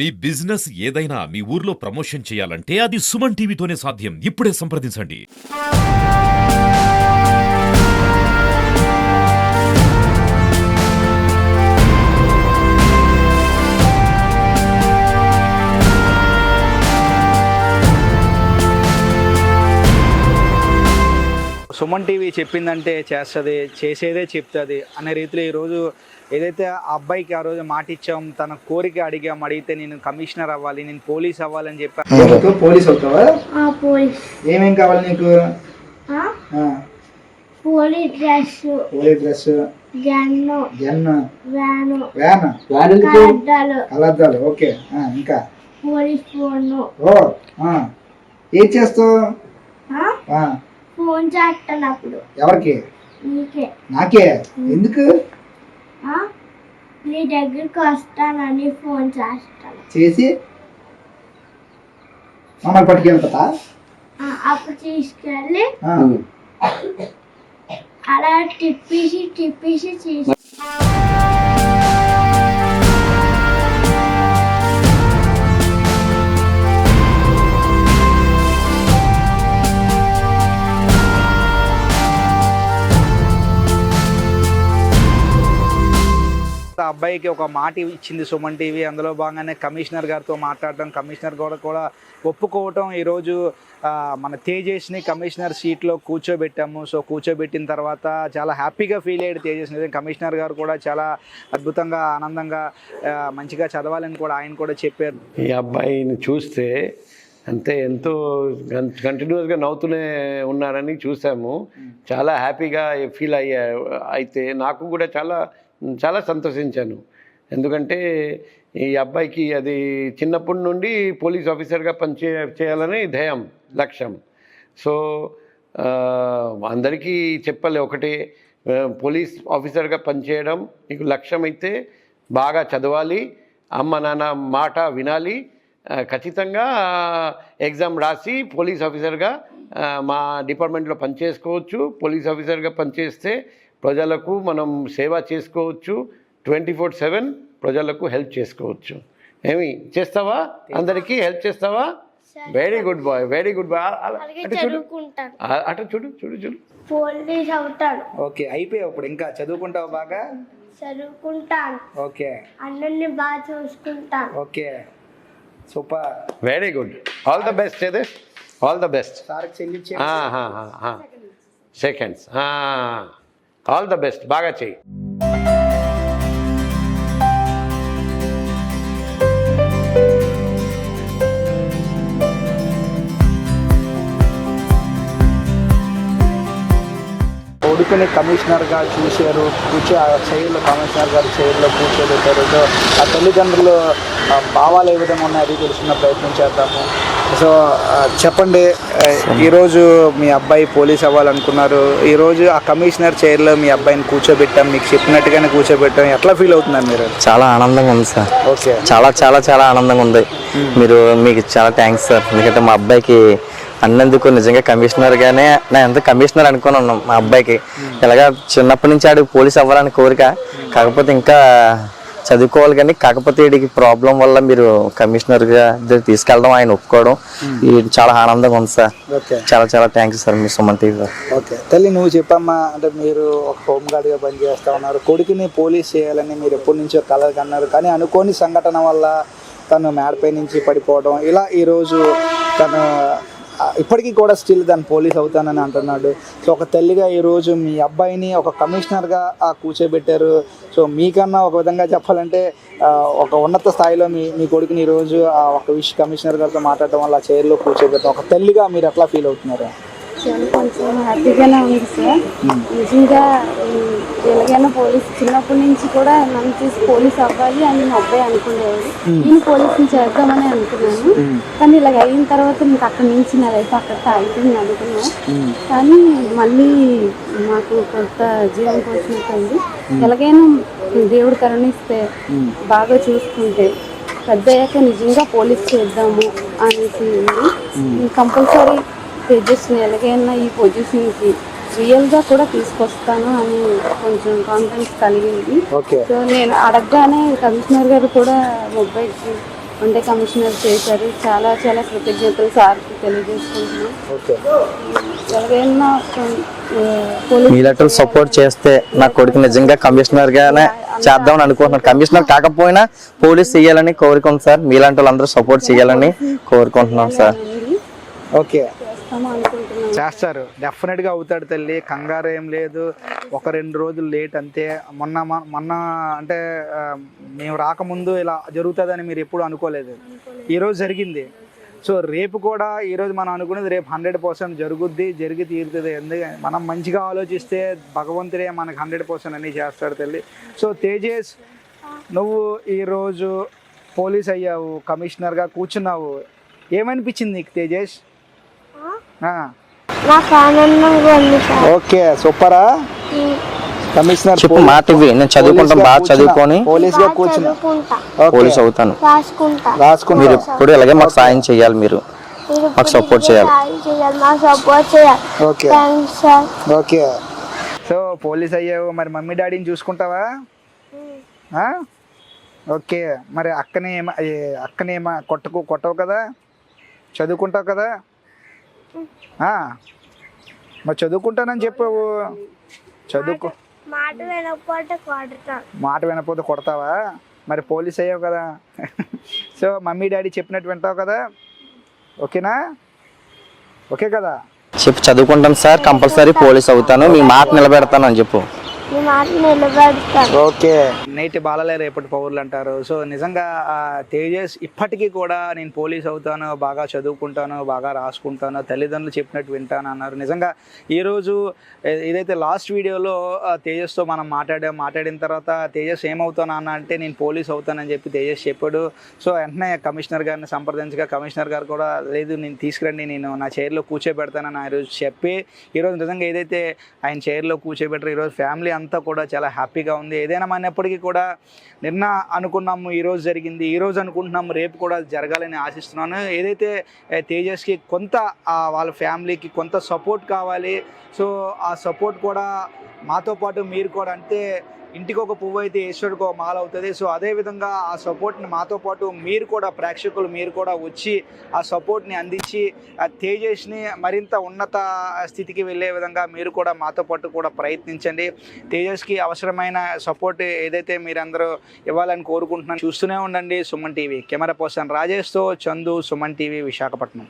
మీ business ఏదైనా మీ ఊర్లో promotion చేయాలంటే అది సుమన్ టీవీతోనే సాధ్యం. ఇప్పుడే సంప్రదించండి. సుమన్ టీవీ చెప్పిందంటే చేస్తుంది, చేసేదే చెప్తుంది అనే రీతిలో ఈరోజు ఏదైతే ఆ అబ్బాయికి ఆ రోజు మాట ఇచ్చాం, తన కోరిక అడిగితే నేను కమిషనర్ అవ్వాలి, నేను పోలీస్ అవ్వాలని చెప్పి. పోలీస్ అవుతావా? ఏమేం కావాలి నీకు? పోలీస్ డ్రెస్, కలద్దాలు. ఓకే, ఇంకా పోలీస్ ఫోన్. ఏం చేస్తావు? ఫోన్ చేస్తున్నప్పుడు ఎవరికి? నీకే. నాకే? ఎందుకు? నీ దగ్గరికి వస్తానని ఫోన్ చేస్తాను. చేసి మమ్మల్ని పట్టుకెళ్తా? అప్పుడు తీసుకెళ్ళి అలా తిప్పేసి చేసి. అబ్బాయికి ఒక మాట ఇచ్చింది సుమన్ టీవీ. అందులో భాగంగానే కమిషనర్ గారితో మాట్లాడడం, కమిషనర్ కూడా ఒప్పుకోవటం. ఈరోజు మన తేజస్ని కమిషనర్ సీట్లో కూర్చోబెట్టాము. సో కూర్చోబెట్టిన తర్వాత చాలా హ్యాపీగా ఫీల్ అయ్యాడు తేజస్. కమిషనర్ గారు కూడా చాలా అద్భుతంగా, ఆనందంగా, మంచిగా చదవాలని కూడా ఆయన కూడా చెప్పారు. ఈ అబ్బాయిని చూస్తే అంతే ఎంతో కంటిన్యూస్గా నవ్వుతూనే ఉన్నారని చూసాము. చాలా హ్యాపీగా ఫీల్ అయితే నాకు కూడా చాలా సంతోషించాను. ఎందుకంటే ఈ అబ్బాయికి అది చిన్నప్పటి నుండి పోలీస్ ఆఫీసర్గా చేయాలని ధ్యేయం, లక్ష్యం. సో అందరికీ చెప్పలే ఒకటే, పోలీస్ ఆఫీసర్గా పనిచేయడం నీకు లక్ష్యం అయితే బాగా చదవాలి, అమ్మ నాన్న మాట వినాలి, ఖచ్చితంగా ఎగ్జామ్ రాసి పోలీస్ ఆఫీసర్గా మా డిపార్ట్మెంట్లో పనిచేసుకోవచ్చు. పోలీస్ ఆఫీసర్గా పనిచేస్తే ప్రజలకు మనం సేవ చేసుకోవచ్చు, 24/7 ప్రజలకు హెల్ప్ చేసుకోవచ్చు. ఏమి చేస్తావా? అందరికీ హెల్ప్ చేస్తావా? Very good boy, very good boy. అటు చూడు. పోలీస్ అవుతాను. ఓకే, అయిపోయావు. ఇప్పుడు ఇంకా చదువుకుంటావు? బాగా చదువుకుంటాను. ఓకే, అందరిని బాగా చూసుకుంటాను. Okay, super, very good. All the best. All the best. Seconds, all the best. బాగా చెయ్యి. కొడుకుని కమిషనర్గా చూశారు, ఆ చైర్లో కమిషనర్ గారు చైర్లో కూర్చోబెట్టారు. సో ఆ తల్లిదండ్రులు భావాలు ఏ విధంగా ఉన్నాయో అది తెలుసుకున్న ప్రయత్నం చేద్దాము. సో చెప్పండి, ఈరోజు మీ అబ్బాయి పోలీస్ అవ్వాలనుకున్నారు. ఈరోజు ఆ కమిషనర్ చైర్లో మీ అబ్బాయిని కూర్చోబెట్టాం, మీకు చెప్పినట్టుగానే కూర్చోబెట్టాం. ఎట్లా ఫీల్ అవుతున్నారు మీరు? చాలా ఆనందంగా ఉంది సార్. ఓకే, చాలా ఆనందంగా ఉంది. మీకు చాలా థ్యాంక్స్ సార్. ఎందుకంటే మా అబ్బాయికి అన్నందుకు నిజంగా కమిషనర్గానే నా ఎంత కమిషనర్ అనుకుని ఉన్నాం. మా అబ్బాయికి ఇలాగా చిన్నప్పటి నుంచి ఆడికి పోలీస్ అవ్వాలని కోరిక, కాకపోతే ఇంకా చదువుకోవాలి. కానీ కాకపోతే వీడికి ప్రాబ్లం వల్ల మీరు కమిషనర్గా తీసుకెళ్ళడం, ఆయన ఒప్పుకోవడం చాలా ఆనందంగా ఉంది సార్. చాలా థ్యాంక్స్ సార్ మీ సుమన్ టీవీ గారు. ఓకే తల్లి, నువ్వు చెప్పమ్మా. అంటే మీరు ఒక హోమ్ గార్డ్గా పనిచేస్తూ ఉన్నారు, కొడుకుని పోలీస్ చేయాలని మీరు ఎప్పటి నుంచో కలలు కన్నారు. కానీ అనుకోని సంఘటన వల్ల తను మేడపై నుంచి పడిపోవడం, ఇలా ఈరోజు తను ఇప్పటికీ కూడా స్టిల్ దాన్ని పోలీస్ అవుతానని అంటున్నాడు. సో ఒక తల్లిగా ఈరోజు మీ అబ్బాయిని ఒక కమిషనర్గా కూర్చోబెట్టారు. సో మీకన్నా ఒక విధంగా చెప్పాలంటే ఒక ఉన్నత స్థాయిలో మీ కొడుకుని ఈరోజు ఒక కమిషనర్ గారితో మాట్లాడటం వల్ల చైర్లో కూర్చోబెట్టాం. ఒక తల్లిగా మీరు ఎట్లా ఫీల్ అవుతున్నారు? కొంచెం హ్యాపీగానే ఉంది సార్. నిజంగా ఎలాగైనా పోలీస్ చిన్నప్పటి నుంచి కూడా నన్ను చూసి పోలీస్ అవ్వాలి అని మా అబ్బాయి అనుకునేవాడు. నేను పోలీసుని చేద్దామని అనుకున్నాను. కానీ ఇలాగ అయిన తర్వాత మీకు అక్కడి నుంచి నా లైఫ్ అక్కడితో అయిపోయింది అనుకున్నాను. కానీ మళ్ళీ మాకు కొంత జీవం పోసినట్టుంది. ఎలాగైనా దేవుడు కరుణిస్తే బాగా చూసుకుంటే పెద్ద అయ్యాక నిజంగా పోలీస్ చేద్దాము అనేసి ఉంది. కంపల్సరీ తేజస్ని ఎలాగైనా ఈ పొజిషన్కి రియల్గా కూడా తీసుకొస్తాను అని కొంచెం కాన్ఫిడెన్స్ కలిగింది. సో నేను అడగగానే కమిషనర్ గారు కూడా మొబైల్కి అంటే కమిషనర్ చేశారు. చాలా చాలా కృతజ్ఞతలు సార్కి తెలియజేసుకుంటున్నాం. ఓకే. ఎవరైనా పోలీస్ మీలాంటి సపోర్ట్ చేస్తే నా కొడుకు నిజంగా కమిషనర్ గానే చేద్దామని అనుకుంటున్నాను. కమిషనర్ కాకపోయినా పోలీస్ చేయాలని కోరుకుంటున్నాను సార్. మీలాంటి వాళ్ళందరూ సపోర్ట్ చేయాలని కోరుకుంటున్నాం సార్. ఓకే, చేస్తాము అనుకుంటున్నాం. చేస్తారు, డెఫినెట్గా అవుతాడు తల్లి, కంగారు ఏం లేదు. 1-2 రోజులు లేట్ అంతే. మొన్న అంటే మేము రాకముందు ఇలా జరుగుతుందని మీరు ఎప్పుడు అనుకోలేదు. ఈరోజు జరిగింది. సో రేపు కూడా ఈరోజు మనం అనుకునేది రేపు 100% జరుగుద్ది, జరిగి తీరుతుంది. ఎందుకంటే మనం మంచిగా ఆలోచిస్తే భగవంతుడే మనకు 100% అన్నీ చేస్తాడు తల్లి. సో తేజస్, నువ్వు ఈరోజు పోలీస్ అయ్యావు, కమిషనర్గా కూర్చున్నావు, ఏమనిపించింది నీకు తేజస్? నాకు ఆనందంగా ఉంది సార్. ఓకే, సూపరా. కమిషనర్ చెప్పు మాట ఇవి. నేను చదువుకుంటాను, బాగా చదువుకొని పోలీస్ గా కూర్చున్నా, చదువుకుంటా, పోలీస్ అవుతాను. రాసుకుంటా. మీరు ఎప్పుడు ఇలాగే మాకు సాయం చేయాలి, మీరు మాకు సపోర్ట్ చేయాలి. మాకు సపోర్ట్ చేయాలి. Okay thanks sir. Okay. So police అయ్యావు, మరి మమ్మీ డాడీని చూసుకుంటావా? ఓకే. మరి అక్కనేమా కొట్టవు కదా, చదువుకుంటావు కదా? మరి చదువుకుంటానని చెప్పావు, చదువుకో. మాట వినకపోతే కొడతావా? మరి పోలీస్ అయ్యావు కదా. సో మమ్మీ డాడీ చెప్పినట్టు వింటావు కదా, ఓకేనా? ఓకే కదా? చెప్పు, చదువుకుంటాను సార్, కంపల్సరీ పోలీస్ అవుతాను, మీ మాట నిలబెడతాను అని చెప్పు. ఓకే. నేటి బాలలే రేపటి పౌరులు అంటారు. సో నిజంగా తేజస్ ఇప్పటికీ కూడా నేను పోలీస్ అవుతాను, బాగా చదువుకుంటాను, బాగా రాసుకుంటాను, తల్లిదండ్రులు చెప్పినట్టు వింటాను అన్నారు. నిజంగా ఈరోజు ఏదైతే లాస్ట్ వీడియోలో తేజస్తో మనం మాట్లాడిన తర్వాత తేజస్ ఏమవుతాను అన్న అంటే నేను పోలీస్ అవుతానని చెప్పి తేజస్ చెప్పాడు. సో వెంటనే కమిషనర్ గారిని సంప్రదించగా కమిషనర్ గారు కూడా లేదు, నేను తీసుకురండి, నేను నా చైర్లో కూర్చోబెడతానని ఆ రోజు చెప్పి ఈరోజు నిజంగా ఏదైతే ఆయన చైర్లో కూర్చోబెట్టారో ఈరోజు ఫ్యామిలీ అంతా కూడా చాలా హ్యాపీగా ఉంది. ఏదైనా మనప్పటికీ కూడా నిన్న అనుకున్నాము, ఈరోజు జరిగింది, ఈరోజు అనుకుంటున్నాము, రేపు కూడా జరగాలని ఆశిస్తున్నాను. ఏదైతే తేజస్కి కొంత వాళ్ళ ఫ్యామిలీకి కొంత సపోర్ట్ కావాలి. సో ఆ సపోర్ట్ కూడా మాతో పాటు మీరు కూడా, అంటే ఇంటికి ఒక పువ్వు అయితే ఈశ్వరుడికి ఒక మాల అవుతుంది. సో అదేవిధంగా ఆ సపోర్ట్ని మాతో పాటు మీరు కూడా, ప్రేక్షకులు మీరు కూడా వచ్చి ఆ సపోర్ట్ని అందించి ఆ తేజస్ని మరింత ఉన్నత స్థితికి వెళ్ళే విధంగా మీరు కూడా మాతో పాటు కూడా ప్రయత్నించండి. తేజస్కి అవసరమైన సపోర్ట్ ఏదైతే మీరందరూ ఇవ్వాలని కోరుకుంటున్నాను. చూస్తూనే ఉండండి సుమన్ టీవీ. కెమెరా పర్సన్ రాజేష్తో చందు, సుమన్ టీవీ, విశాఖపట్నం.